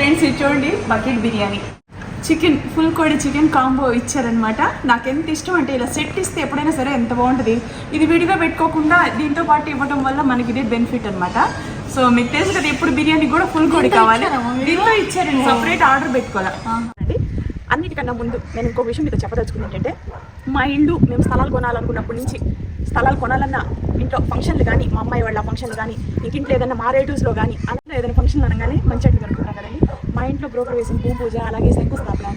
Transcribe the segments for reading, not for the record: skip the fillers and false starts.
Friends ఇది చూడండి bucket biryani chicken full కోడి చికెన్ కాంబో ఇచ్చారనమాట. నాకు ఎంత ఇష్టం అంటే ఇలా సెట్ ఇస్తే ఎప్పుడైనా సరే ఎంత బాగుంటుంది. ఇది విడిగా పెట్టుకోకుండా దీంతో పాటు ఇవ్వడం వల్ల మనకి ఇదే బెనిఫిట్ అనమాట. సో మీకు తెలుసు కదా ఎప్పుడు బిర్యానీ కూడా ఫుల్ కోడి కావాలి, దీంతో ఇచ్చారండి. సపరేట్ ఆర్డర్ పెట్టుకోవాలి. అన్నిటికన్నా ముందు నేను ఇంకో విషయం మీతో చెప్పదలుచుకుంది ఏంటంటే, మా ఇల్లు మేము స్థలాలు కొనాలనుకున్నప్పటి నుంచి స్థలాలు కొనాలన్నా ఇంట్లో ఫంక్షన్లు కానీ మా అమ్మాయి వాళ్ళ ఫంక్షన్లు కానీ ఇంట్లో ఏదైనా మా రిలేటివ్స్లో కానీ అలా ఏదైనా ఫంక్షన్లు అనగానే మంచి అట్లు కనుక్కున్నాం కదండి. మా ఇంట్లో గృహప్రవేశం, భూమి పూజ, అలాగే శంకుస్థాపన,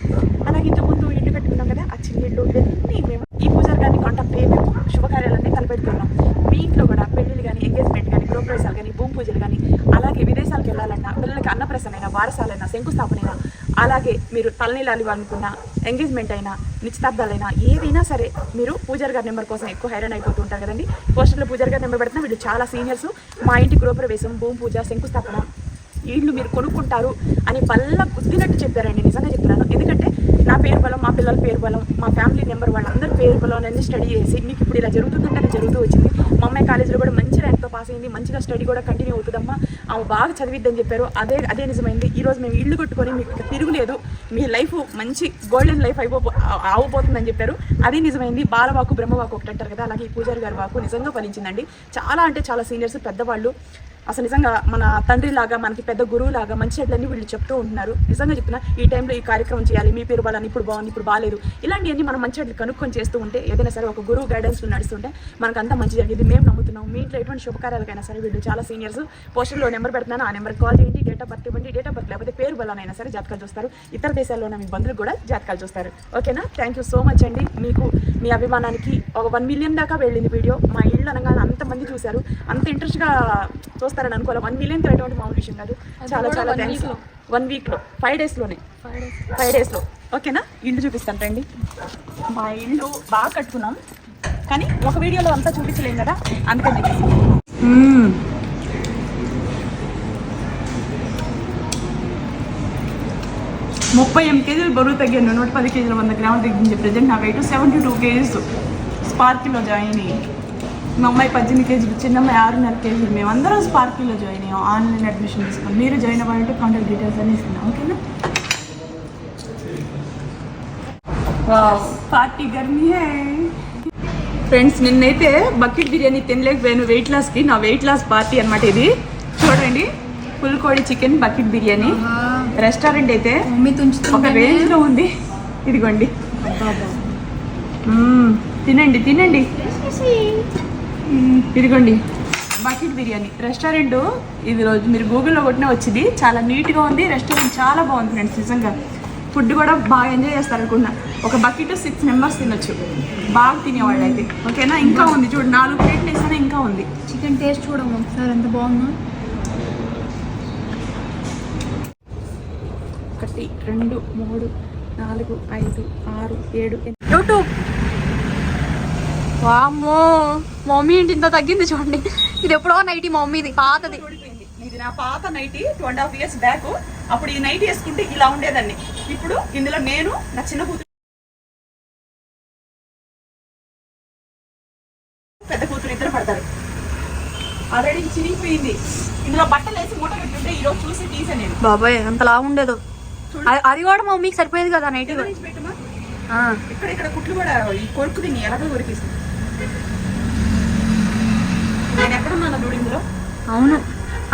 అలాగే ఇంతకుముందు ఇల్లు కట్టుకున్నాం కదా ఆ చిన్న ఇల్లు, ఇవన్నీ మేము ఈ పూజలు కానీ కాంటాక్ట్ మేము శుభకార్యాలన్నీ తలపెడుతున్నాం. మీ ఇంట్లో కూడా పెళ్ళిళ్ళు కానీ ఎంగేజ్మెంట్ కానీ గృహప్రవేశాలు కానీ భూమి పూజలు కానీ అలాగే విదేశాలకు వెళ్ళాలన్నా పిల్లలకి అన్నప్రసన్నైనా వారసాలైనా శంకుస్థాపనైనా అలాగే మీరు తలనీలాలు ఇవ్వాలనుకున్న ఎంగేజ్మెంట్ అయినా నిశ్చితార్థాలైనా ఏదైనా సరే మీరు పూజారి గారి నెంబర్ కోసం ఎక్కువ హైరాన్ అయిపోతూ ఉంటారు కదండి. పోస్టర్లో పూజారి గారి నెంబర్ పెడుతున్నా వీళ్ళు చాలా సీనియర్స్. మా ఇంటి గృహప్రవేశం, భూమి పూజ, శంకుస్థాపన ఇళ్ళు మీరు కొనుక్కుంటారు అని బల్ల గుద్దినట్టు చెప్పారండి. నిజంగా చెప్తున్నాను. ఎందుకంటే నా పేరు బలం, మా పిల్లల పేరు బలం, మా ఫ్యామిలీ నెంబర్ వాళ్ళందరూ పేరు బలం అన్నీ స్టడీ చేసి మీకు ఇప్పుడు ఇలా జరుగుతుందంటే అది జరుగుతూ వచ్చింది. మా అమ్మాయి కాలేజీలో కూడా మంచి ర్యాంక్తో పాస్ అయింది, మంచిగా స్టడీ కూడా కంటిన్యూ అవుతుందమ్మా, ఆమె బాగా చదివిద్దని చెప్పారు. అదే నిజమైంది. ఈరోజు మేము ఇల్లు కొట్టుకొని మీకు తిరుగులేదు, మీ లైఫ్ మంచి గోల్డెన్ లైఫ్ అవబోతుందని చెప్పారు. అది నిజమైంది. బాలవాకు బ్రహ్మవాకు ఒకటి అంటారు కదా, అలాగే ఈ పూజారి గారి వాకు నిజంగా ఫలించిందండి. చాలా అంటే చాలా సీనియర్స్, పెద్దవాళ్ళు, అసలు నిజంగా మన తండ్రి లాగా మనకి పెద్ద గురువు లాగా మంచి చెడ్లన్నీ వీళ్ళు చెప్తూ ఉంటున్నారు. నిజంగా చెప్తున్నా, ఈ టైంలో ఈ కార్యక్రమం చేయాలి, మీ పేరు బలాన్ని ఇప్పుడు బాగుంది, ఇప్పుడు బాగాలేదు, ఇలాంటివన్నీ మనం మంచి చెడ్లు కనుక్కొని చేస్తూ ఉంటే ఏదైనా సరే ఒక గురువు గైడెన్స్లో నడుస్తుంటే మనకు అంతా మంచి జరిగింది. మేము నమ్ముతున్నాం. మీ ఇంట్లో ఎటువంటి శుభకార్యాలకైనా సరే వీళ్ళు చాలా సీనియర్స్. పోస్టర్లో నెంబర్ పెడుతున్నాను, ఆ నెంబర్కి కాల్ చేయండి. డేట్ ఆఫ్ బర్త్ ఇవ్వండి. డేట్ ఆఫ్ బర్త్ లేకపోతే పేరు బలానైనా సరే జాతకాలు చూస్తారు. ఇతర దేశాల్లో ఉన్న మీ బంధువులు కూడా జాతకాలు చూస్తారు. ఓకేనా? థ్యాంక్ యూ సో మచ్ అండి. మీకు మీ అభిమానానికి ఒక 1 మిలియన్ దాకా వెళ్ళింది వీడియో. మా ఇల్లు అనగానే అంతమంది చూశారు, అంత ఇంట్రెస్ట్గా చూస్తారని అనుకోవాలి. 1 మిలియన్ తిరగడం మామూలు విషయం కాదు. చాలా చాలా థ్యాంక్స్. 1 వీక్లో 5 డేస్లోనే 5 డేస్లో ఓకేనా? ఇల్లు చూపిస్తాను రండి. మా ఇల్లు బాగా కట్టుకున్నాం కానీ ఒక వీడియోలో అంతా చూపించలేం కదా, అందుకని చెప్పేసి 38 కేజీలు బరువు తగ్గాను. 110 కేజీలు 100 గ్రాములు తగ్గించి ప్రజెంట్ నా వెయిట్ 72 కేజీస్. స్పార్కిలో జాయిన్ అయ్యి మా అమ్మాయి 18 కేజీలు, చిన్నమ్మాయి 6.5 కేజీలు. మేము అందరం స్పార్కిలో జాయిన్ అయ్యాం. ఆన్లైన్ అడ్మిషన్ తీసుకున్నాం. మీరు జాయిన్ అవ్వాలంటే కాంటాక్ట్ డీటెయిల్స్ అన్నీ ఇస్తున్నాం. ఓకేనా? పార్టీ గర్మీ హై ఫ్రెండ్స్. నిన్నైతే బకెట్ బిర్యానీ తినలేకపోయాను వెయిట్ లాస్కి. నా వెయిట్ లాస్ పార్టీ అనమాట ఇది. చూడండి, ఫుల్ కోడి చికెన్ బకెట్ బిర్యానీ. రెస్టారెంట్ అయితే ఒక రేంజ్లో ఉంది. ఇదిగోండి, తినండి తినండి. ఇదిగోండి బకెట్ బిర్యానీ రెస్టారెంట్. ఇది రోజు మీరు గూగుల్లో కొట్టినా వచ్చింది. చాలా నీట్గా ఉంది రెస్టారెంట్, చాలా బాగుంది ఫ్రెండ్స్. నిజంగా ఫుడ్ కూడా బాగా ఎంజాయ్ చేస్తారు అనుకున్నా. ఒక బకెట్ 6 మెంబర్స్ తినొచ్చు, బాగా తినేవాళ్ళు అయితే. ఓకేనా? ఇంకా ఉంది చూడు, 4 ప్లేట్లు వేసానే ఇంకా ఉంది. చికెన్ టేస్ట్ చూడము ఒకసారి ఎంత బాగుందో. 1 2 3 4 5 6 7 యూట్యూబ్. వామ్మో, మమ్మీ ఏంటి ఇంత తగ్గింది చూడండి. ఇది ఎప్పుడో నైటీ మమ్మీది, పాతది. ఇది నా పాత నైటీ 2.5 years బ్యాక్. అప్పుడు ఈ నైటీ వేసుకుంటే ఇలా ఉండేదాన్ని. ఇప్పుడు ఇందులో నేను, నా చిన్న కూతురు, పెద్ద కూతురు ఇద్దరు పడతారు. ఆల్రెడీ చిరిగిపోయింది. ఇందులో బట్టలు వేసి మూట పెట్టుంటే ఈరోజు చూసి తీసా నేను. బాబాయ్ అంతలా ఉండేదో. అది కూడా మమ్మీకి సరిపోయేది కదా నైటీ. ఇక్కడ ఇక్కడ కుట్లు కూడా ఈ కొరుకు తిని ఎలాగో కొరికేసింది. నేను ఎక్కడున్నాను చూడు ఇందులో. అవును,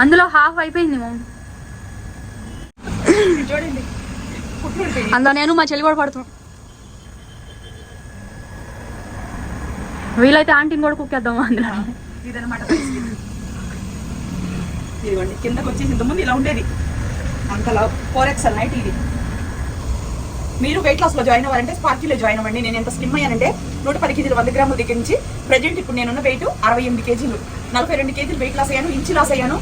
అందులో హాఫ్ అయిపోయింది మమ్మీ. చూడండి, అందులో నేను మా చెల్లి కూడా పడుతున్నాం. వీలైతే ఆంటీని కూడా కుక్కేద్దాం అందులో. ఇదనమాట. ఇదిగోండి, కిందకు వచ్చేసి ఇంతకుముందు ఇలా ఉండేది. అంతలా 4XL నైట్ ఇది. మీరు వెయిట్ లాస్లో జాయిన్ అవ్వాలంటే స్పార్కీలో జాయిన్ అవ్వండి. నేను ఎంత స్లిమ్ అయ్యానంటే 110 కేజీలు 100 గ్రాముల దగ్గర నుంచి ప్రజెంట్ ఇప్పుడు నేనున్న వెయిట్ 68 కేజీలు, 42 కేజీలు వెయిట్ లాస్ అయ్యాను, ఇంచు లాస్ అయ్యాను.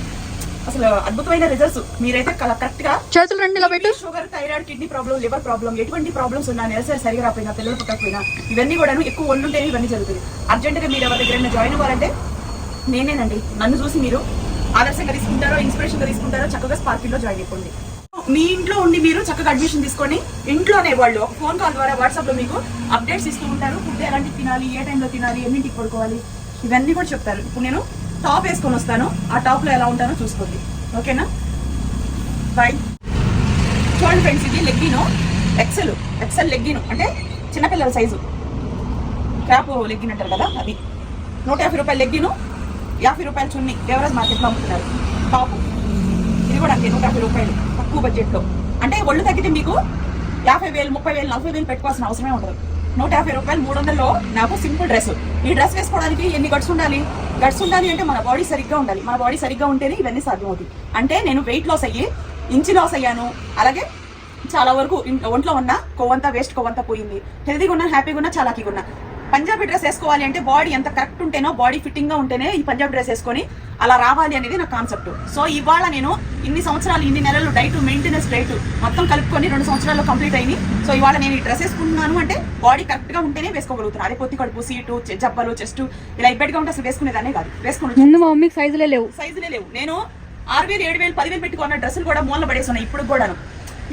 అసలు అద్భుతమైన రిజల్ట్స్. మీరైతే కరెక్ట్ గా చేతులు రెండులో పెట్టి sugar, thyroid, kidney problem, liver problem, ఎటువంటి ప్రాబ్లమ్స్ ఉన్నా, నెలసరి సరిగా రాకపోయినా, పిల్లలు పుట్టకపోయినా, ఇవన్నీ కూడా ఎక్కువ ఒళ్ళుంటేనే ఇవన్నీ జరుగుతుంది. అర్జెంట్గా మీరు ఎవరి దగ్గర జాయిన్ అవ్వాలంటే నేనేనండి. నన్ను చూసి మీరు ఆదర్శంగా తీసుకుంటారో, ఇన్స్పిరేషన్గా తీసుకుంటారో చక్కగా స్పార్కిల్లో జాయిన్ అయిపోండి. మీ ఇంట్లో ఉండి మీరు చక్కగా అడ్మిషన్ తీసుకొని ఇంట్లోనే వాళ్ళు ఒక ఫోన్ కాల్ ద్వారా వాట్సాప్లో మీకు అప్డేట్స్ ఇస్తూ ఉంటారు. ఫుడ్ ఎలాంటి తినాలి, ఏ టైంలో తినాలి, ఎన్నింటికి పడుకోవాలి, ఇవన్నీ కూడా చెప్తారు. ఇప్పుడు నేను టాప్ వేసుకొని వస్తాను, ఆ టాప్లో ఎలా ఉంటానో చూసుకోండి. ఓకేనా? బాయ్. చూడండి ఫ్రెండ్స్, ఇది లెగ్గిను ఎక్సెల్ లెగ్గిను అంటే చిన్నపిల్లల సైజు క్రాప్ లెగ్గిన్ అంటారు కదా, అది 150 రూపాయలు లెగ్గిను, 50 రూపాయలు చున్నీ దేవరాజ్ మార్కెట్లో అమ్ముతున్నారు. టాపు ఇది కూడా అంతే 150 రూపాయలు తక్కువ బడ్జెట్లో. అంటే ఒళ్ళు తగ్గితే మీకు 50,000, 30,000, 40,000 పెట్టుకోవాల్సిన అవసరమే ఉండదు. 150 రూపాయలు 300లో నాకు సింపుల్ డ్రెస్. ఈ డ్రెస్ వేసుకోవడానికి ఎన్ని గట్స్ ఉండాలి అంటే మన బాడీ సరిగ్గా ఉండాలి. మన బాడీ సరిగ్గా ఉంటేనే ఇవన్నీ సాధ్యం అవుతుంది. అంటే నేను వెయిట్ లాస్ అయ్యి ఇంచి లాస్ అయ్యాను, అలాగే చాలా వరకు ఒంట్లో ఉన్న కొవ్వంతా వేస్ట్ కొవ్వంతా పోయింది, హెల్తీగా ఉన్నా, హ్యాపీగా ఉన్నా, చాలాకీగా ఉన్నా. పంజాబీ డ్రెస్ వేసుకోవాలి అంటే బాడీ ఎంత కరెక్ట్ ఉంటేనో, బాడీ ఫిట్టింగ్ గా ఉంటేనే ఈ పంజాబీ డ్రెస్ వేసుకొని అలా రావాలి అనేది నా కాన్సెప్ట్. సో ఇవాళ నేను ఇన్ని సంవత్సరాలు, ఇన్ని నెలలు డైట్ మెయింటెనెన్స్ డైట్ మొత్తం కలుపుకొని 2 సంవత్సరాల్లో కంప్లీట్ అయింది. సో ఇవాళ నేను ఈ డ్రెస్ వేసుకుంటున్నాను అంటే బాడీ కరెక్ట్ గా ఉంటేనే వేసుకోగలుగుతున్నాను. అదే పొత్తి కడుపు, సీటు, జబ్బలు, చెస్ట్ ఇలా ఇబ్బెట్గా ఉంటే అసలు వేసుకునేదానే కాదు. వేసుకున్నాను మా మమ్మీకి సైజులే లేవు. నేను 6,000, 7,000, 10,000 పెట్టుకున్న డ్రెస్సులు కూడా మూల పడేస్తున్నాయి.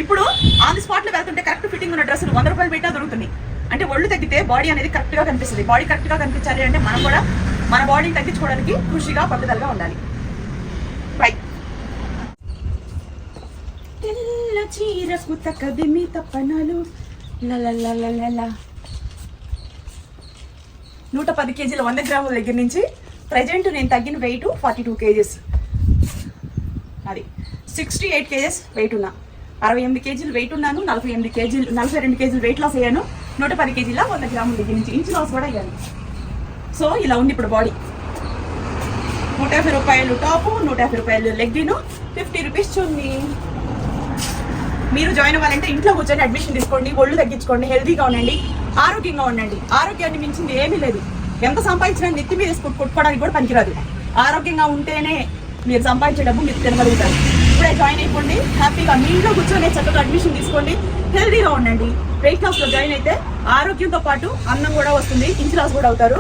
ఇప్పుడు ఆన్ ది స్పాట్ లో వెళ్తుంటే కరెక్ట్ ఫిట్టింగ్ ఉన్న డ్రెస్సులు 100 రూపాయలు పెట్టా దొరుకుతుంది. అంటే ఒళ్ళు తగ్గితే బాడీ అనేది కరెక్ట్ గా కనిపిస్తుంది. బాడీ కరెక్ట్ గా కనిపించాలి అంటే మనం కూడా మన బాడీని తగ్గించుకోవడానికి కృషిగా పట్టుదలగా ఉండాలి. రైట్. తెల్ల చీరకు తక్కదిమి తప్పనాలు 110 కేజీల 100 గ్రాముల దగ్గర నుంచి ప్రజెంట్ నేను తగ్గిన వెయిట్ 42 కేజెస్. అది 68 కేజెస్ వెయిట్ ఉన్నా, 68 కేజీలు వెయిట్ ఉన్నాను, 42 కేజీలు వెయిట్ లాస్ అయ్యాను. 110 కేజీల 100 గ్రాముల దగ్గర నుంచి ఇంచు లాస్ కూడా అయ్యాను. సో ఇలా ఉంది ఇప్పుడు బాడీ. 150 రూపాయలు టాపు, 150 రూపాయలు లెగ్గిను, 50 రూపీస్ చున్నీ. మీరు జాయిన్ అవ్వాలంటే ఇంట్లో కూర్చొని అడ్మిషన్ తీసుకోండి, ఒళ్ళు తగ్గించుకోండి, హెల్తీగా ఉండండి, ఆరోగ్యంగా ఉండండి. ఆరోగ్యాన్ని మించింది ఏమీ లేదు. ఎంత సంపాదించినా నెత్తి మీద కొట్టుకోవడానికి కూడా పనికిరాదు. ఆరోగ్యంగా ఉంటేనే మీరు సంపాదించే డబ్బు మీరు తినగలుగుతారు. ఇప్పుడే జాయిన్ అయిపోండి, హ్యాపీగా మీ ఇంట్లో కూర్చొని చక్కగా అడ్మిషన్ తీసుకోండి, హెల్తీగా ఉండండి. వెయిట్ లాస్లో జాయిన్ అయితే ఆరోగ్యంతో పాటు అన్నం కూడా వస్తుంది, ఇంచు లాస్ కూడా అవుతారు,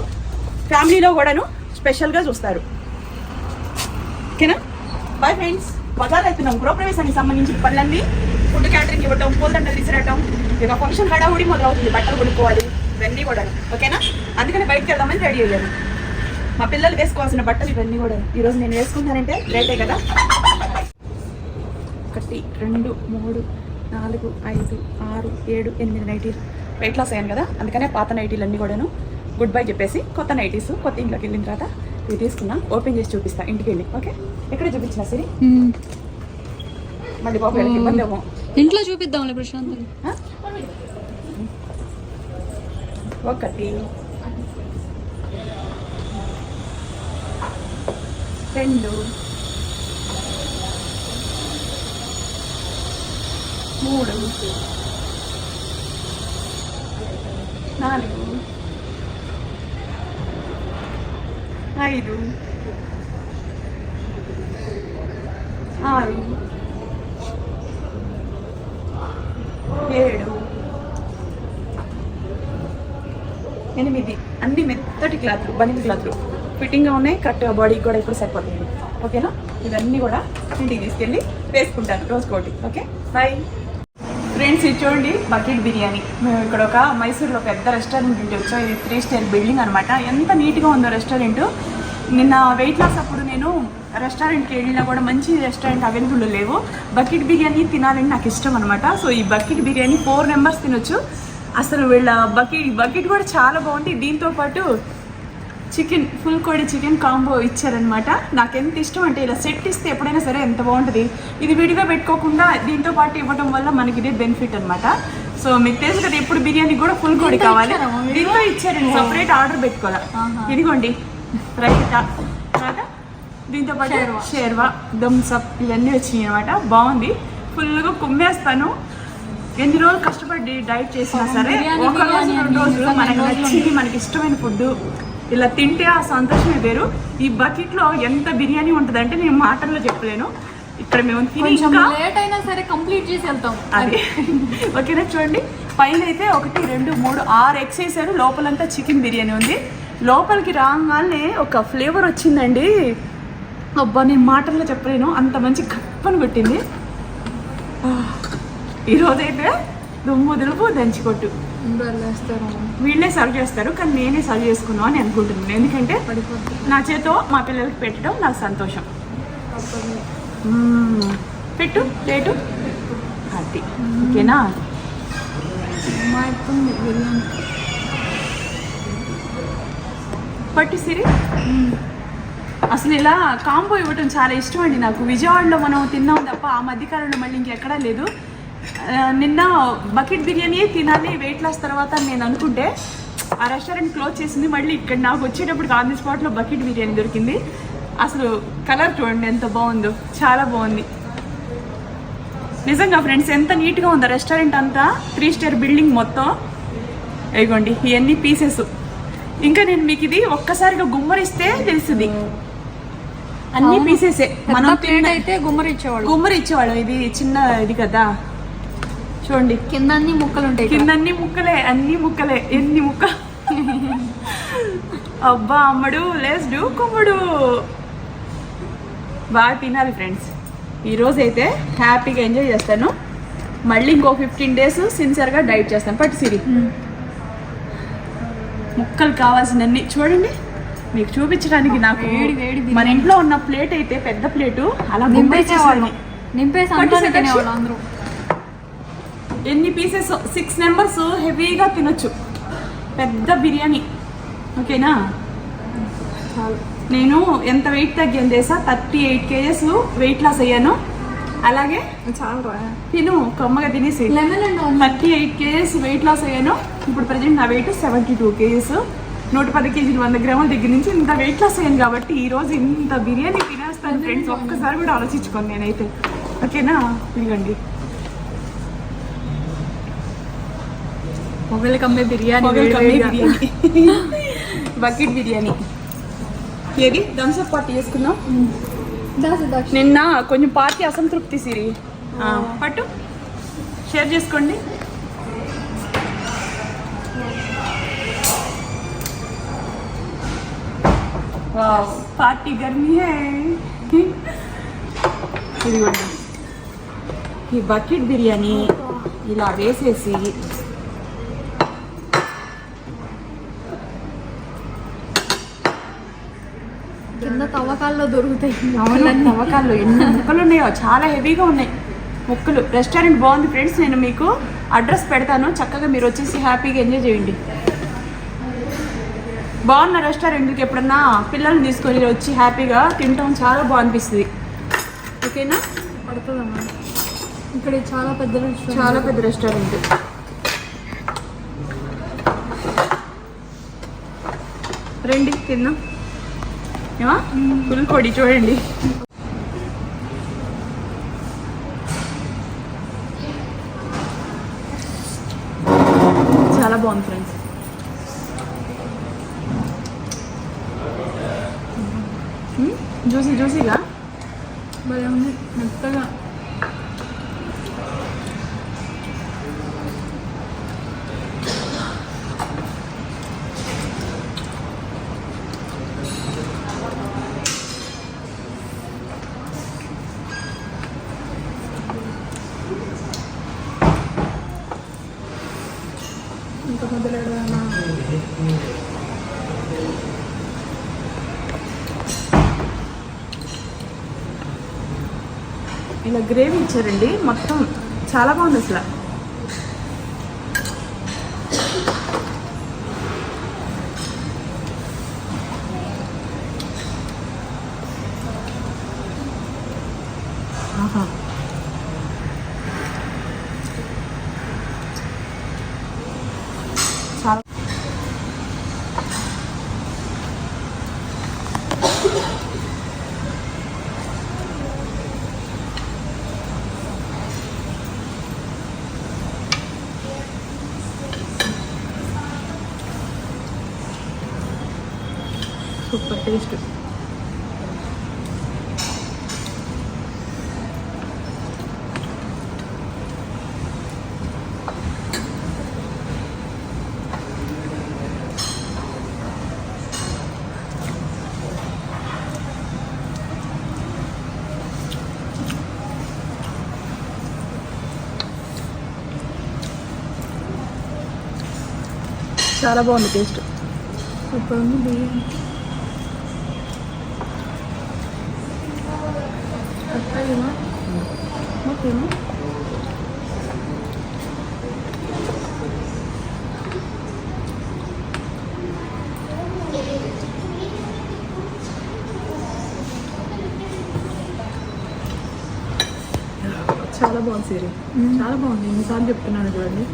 ఫ్యామిలీలో కూడాను స్పెషల్గా చూస్తారు. ఓకేనా? Bye friends. బజార్ వెళ్తున్నాం, గృహప్రవేశానికి సంబంధించిన పనులన్నీ, ఫుడ్ క్యాటరింగ్ ఇవ్వటం, పూలదండలు తీసుకురావటం, ఇక ఫంక్షన్ హడావుడి మొదలవుతుంది, బట్టలు కొనుక్కోవాలి, ఇవన్నీ కూడా. ఓకేనా? అందుకని బయటకు వెళ్దామని రెడీ అయ్యాను. మా పిల్లలు వేసుకోవాల్సిన బట్టలు ఇవన్నీ కూడా ఈరోజు నేను వేసుకుంటానంటే లేటే కదా. 1, 2, 3, 4, 5, 6, 7, 8 నైటీలు వెయిట్ లాస్ అయ్యాను కదా, అందుకనే పాత నైటీలు అన్నీ కూడాను గుడ్ బై చెప్పేసి కొత్త నైటీస్ కొత్త ఇంట్లోకి వెళ్ళిన తర్వాత ఇవి తీసుకున్నా. ఓపెన్ చేసి చూపిస్తా ఇంటికి వెళ్ళి. ఓకే? ఎక్కడ చూపించిన సరే మళ్ళీ బాబు ఇబ్బంది ఏమో, ఇంట్లో చూపిద్దాంలే ప్రశాంత్. 1, 2, 3, 4, 5, 6, 7, 8 అన్ని మెత్తటి క్లాత్లు, బనియన్ క్లాత్లు ఫిట్టింగ్గా ఉన్నాయి, కరెక్ట్గా బాడీకి కూడా ఇప్పుడు సరిపోతుంది. ఓకేనా? ఇవన్నీ కూడా ఇంటికి తీసుకెళ్ళి వేసుకుంటాను రోజుకోటి. ఓకే? Bye friends. ఇది చూడండి బకెట్ బిర్యానీ. మేము ఇక్కడ ఒక మైసూర్లో పెద్ద రెస్టారెంట్ నుండి వచ్చాం. ఇది 3 స్టార్ బిల్డింగ్ అనమాట. ఎంత నీట్గా ఉందో రెస్టారెంట్. నిన్న వెయిట్ లాస్ అప్పుడు నేను రెస్టారెంట్కి వెళ్ళినా కూడా మంచి రెస్టారెంట్ అవైలబుల్ లేవు. బకెట్ బిర్యానీ తినాలని నాకు ఇష్టం అనమాట. సో ఈ బకెట్ బిర్యానీ 4 మెంబర్స్ తినొచ్చు. అసలు వీళ్ళ బకెట్ కూడా చాలా బాగుంది. దీంతో పాటు చికెన్, ఫుల్ కోడి చికెన్ కాంబో ఇచ్చారనమాట. నాకు ఎంత ఇష్టం అంటే ఇలా సెట్ ఇస్తే ఎప్పుడైనా సరే ఎంత బాగుంటుంది. ఇది విడిగా పెట్టుకోకుండా దీంతో పాటు ఇవ్వడం వల్ల మనకి ఇదే బెనిఫిట్ అనమాట. సో మీకు తెలుసు కదా, ఎప్పుడు బిర్యానీ కూడా ఫుల్ కోడి కావాలి, దీంతో ఇచ్చారండి. సపరేట్ ఆర్డర్ పెట్టుకోవాలి. ఇదిగోండి రైతా, తర్వాత దీంతో పాటు షేర్వా, థమ్స్అప్ ఇవన్నీ వచ్చినాయి అనమాట. బాగుంది, ఫుల్గా కుమ్మేస్తాను. ఎన్ని రోజులు కష్టపడి డైట్ చేసినా సరే ఒక రోజు 2 రోజులు మనకి నచ్చింది, మనకి ఇష్టమైన ఫుడ్ ఇలా తింటే ఆ సంతోషమే వేరు. ఈ బకెట్లో ఎంత బిర్యానీ ఉంటుంది అంటే నేను మాటల్లో చెప్పలేను. ఇక్కడ మేము తిని లేట్ అయినా సరే కంప్లీట్ చేసి వెళ్తాం. అది ఓకేనా? చూడండి, పైన అయితే 1, 2, 3, 6 ఎగ్స్ వేసారు. లోపలంతా చికెన్ బిర్యానీ ఉంది. లోపలికి రాగానే ఒక ఫ్లేవర్ వచ్చిందండి. అబ్బా, నేను మాటల్లో చెప్పలేను, అంత మంచి గప్పని కొట్టింది. ఈరోజైతే దుమ్ము దులుపు దంచికొట్టు. వీళ్ళే సర్వ్ చేస్తారు, కానీ నేనే సర్వ్ చేసుకున్నాను అని అనుకుంటున్నాను. ఎందుకంటే నా చేతో మా పిల్లలకి పెట్టడం నాకు సంతోషం. పెట్టు ప్లేటు. అది టేస్టీ. ఓకేనా? బిర్యానీ పట్టు సిరి. అసలు ఇలా కాంబో ఇవ్వటం చాలా ఇష్టం అండి నాకు. విజయవాడలో మనం తిన్నాం తప్ప ఆ మధ్యకాలంలో మళ్ళీ ఇంకెక్కడా లేదు. నిన్న బకెట్ బిర్యానీ తినాలి వెయిట్ లాస్ తర్వాత నేను అనుకుంటే ఆ రెస్టారెంట్ క్లోజ్ చేసింది. మళ్ళీ ఇక్కడ నాకు వచ్చేటప్పుడు ఆన్ ది స్పాట్లో బకెట్ బిర్యానీ దొరికింది. అసలు కలర్ చూడండి ఎంత బాగుందో, చాలా బాగుంది నిజంగా ఫ్రెండ్స్. ఎంత నీట్గా ఉందో రెస్టారెంట్ అంతా, 3 స్టార్ బిల్డింగ్ మొత్తం. ఇదిగోండి ఇవన్నీ పీసెస్. ఇంకా నేను మీకు ఇది ఒక్కసారిగా గుమ్మరిస్తే తెలుస్తుంది. అన్ని పీసెసే. మనం ప్లేట్ అయితే గుమ్మరి ఇచ్చేవాళ్ళం. ఇది చిన్న ఇది కదా, చూడండి కింద అన్ని ముక్కలు ఉంటాయి. కింద అన్ని ముక్కలే. ఎన్ని ముక్క అబ్బా అమ్మడు లెట్స్ డూ కుమ్ముడు. బాగా తినాలి ఫ్రెండ్స్. ఈరోజు అయితే హ్యాపీగా ఎంజాయ్ చేస్తాను. మళ్ళీ ఇంకో 15 days సిన్సియర్గా డైట్ చేస్తాను. పట్టు సిరి ముక్కలు కావాల్సినన్ని చూడండి. మీకు చూపించడానికి నాకు మన ఇంట్లో ఉన్న ప్లేట్ అయితే పెద్ద ప్లేటు అలా నింపేసేవాళ్ళం. ఎన్ని పీసెస్, 6 members హెవీగా తినొచ్చు. పెద్ద బిర్యానీ. ఓకేనా? నేను ఎంత వెయిట్ తగ్గాను తెలుసా? 38 kgs వెయిట్ లాస్ అయ్యాను. అలాగే తిను కమ్మగా తినేసి 38 kgs వెయిట్ లాస్ అయ్యాను. ఇప్పుడు ప్రజెంట్ నా వెయిట్ 72 kgs. 110 kg 100 grams దగ్గర నుంచి ఇంత వెయిట్ లాస్ అయ్యాను కాబట్టి ఈరోజు ఇంత బిర్యానీ తినేస్తాను ఫ్రెండ్స్. ఒక్కసారి కూడా ఆలోచించుకోండి నేనైతే. ఓకేనా? ఇదిగండి మొగలు కమ్మే బిర్యానీ, బకెట్ బిర్యానీ. ఏది థమ్స్అప్ పార్టీ చేసుకుందాం. నిన్న కొంచెం పార్టీ అసంతృప్తి సిరి. పట్టు షేర్ చేసుకోండి. వావ్ పార్టీ గర్మీ హై. ఇదిగోండి ఈ బకెట్ బిర్యానీ ఇలా వేసేసి కింద తవ్వకాల్లో దొరుకుతాయి. తవ్వకాల్లో ఎన్ని ముక్కలు ఉన్నాయో, చాలా హెవీగా ఉన్నాయి ముక్కలు. రెస్టారెంట్ బాగుంది ఫ్రెండ్స్. నేను మీకు అడ్రస్ పెడతాను, చక్కగా మీరు వచ్చేసి హ్యాపీగా ఎంజాయ్ చేయండి. బాగున్న రెస్టారెంట్కి ఎప్పుడన్నా పిల్లల్ని తీసుకొని వచ్చి హ్యాపీగా తింటాం, చాలా బాగా అనిపిస్తుంది. ఓకేనా? పడుతుందమ్మా. ఇక్కడ చాలా పెద్ద రెస్టారెంట్. రండి తిన్నాం. ఏమా ఫుల్ కొడి చూడండి. చాలా బాగుంది ఫ్రెండ్స్. జ్యూసీగా భలే ఉంది, మెత్తగా. ఇంకా మొదలెడదామా? ఇలా గ్రేవీ ఇచ్చారండి మొత్తం, చాలా బాగుంది అసలు. ఆహా చాలా సూపర్ టేస్ట్. చాలా బాగుంది టేస్ట్. సూపర్ ఉంది బిర్యానీ. ఓకేనా? చాలా బాగుంది సిరి, చాలా బాగుంది. ఎన్నిసార్లు చెప్తున్నాను చూడండి.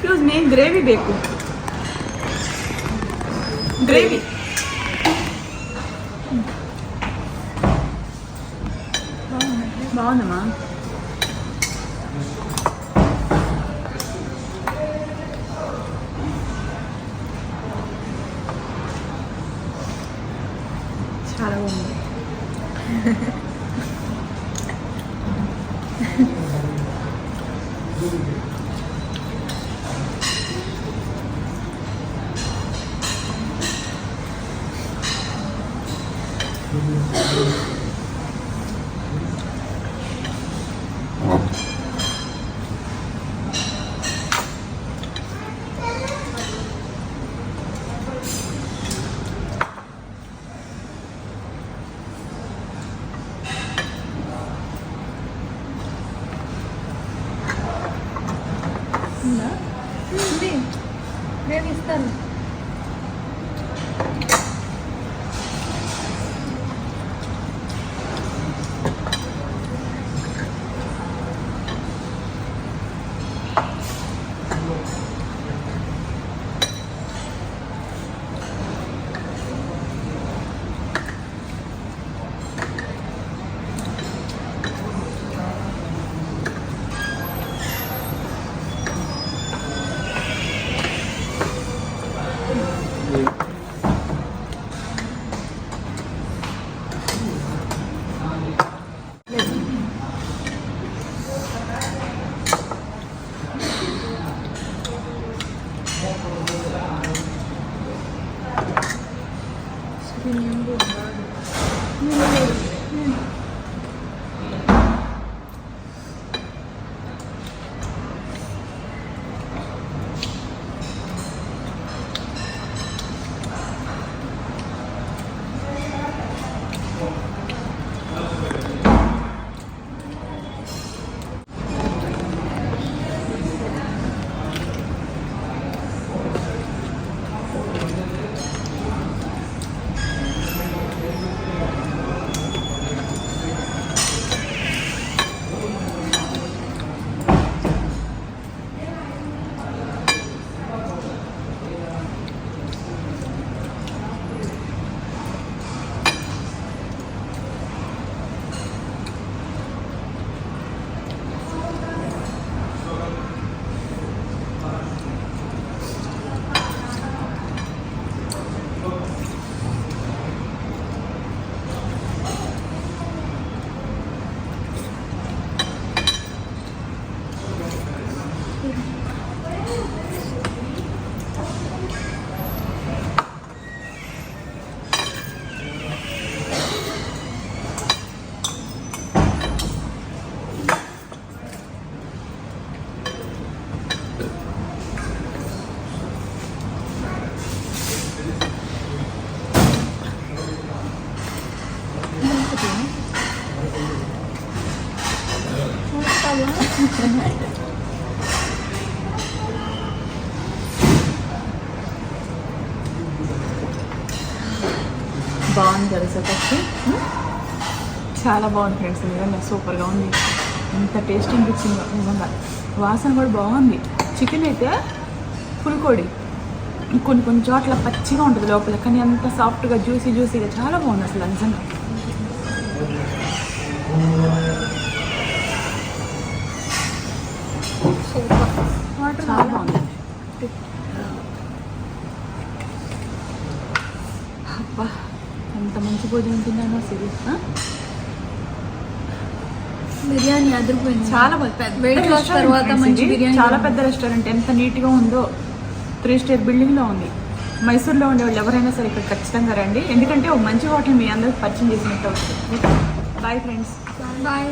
ಎಕ್ಸ್ಕ್ಯೂಸ್ ಮೀ, ಗ್ರೇವಿ ಬೇಕು. ಗ್ರೇವಿ బాగుందమ్మా. చాలా బాగుంది. ఇస్తాను. చికెన్ బాగుంది కదా సతచ్చి చాలా బాగుంది ఫ్రెండ్స్ నిజంగా సూపర్గా ఉంది ఎంత టేస్ట్ అనిపించిందో నిజంగా వాసన కూడా బాగుంది చికెన్ అయితే ఫుల్ కోడి కొన్ని కొన్ని చోట్ల పచ్చిగా ఉంటుంది లోపల కానీ అంత సాఫ్ట్గా జ్యూసీగా చాలా బాగుంది అసలు నిజంగా చాలా బాగుంది అబ్బా ఎంత మంచి భోజనం తిన్నానో అసలు బిర్యానీ అదిరిపోయింది చాలా పెద్ద వెయిట్ లాస్ తర్వాత మంచి బిర్యానీ చాలా పెద్ద రెస్టారెంట్ ఎంత నీట్గా ఉందో 3 స్టార్ బిల్డింగ్లో ఉంది మైసూర్లో ఉండే వాళ్ళు ఎవరైనా సరే ఇక్కడ ఖచ్చితంగా రండి ఎందుకంటే ఒక మంచి హోటల్ మీ అందరికి పరిచయం చేసినట్టు అవుతుంది బాయ్ ఫ్రెండ్స్ బాయ్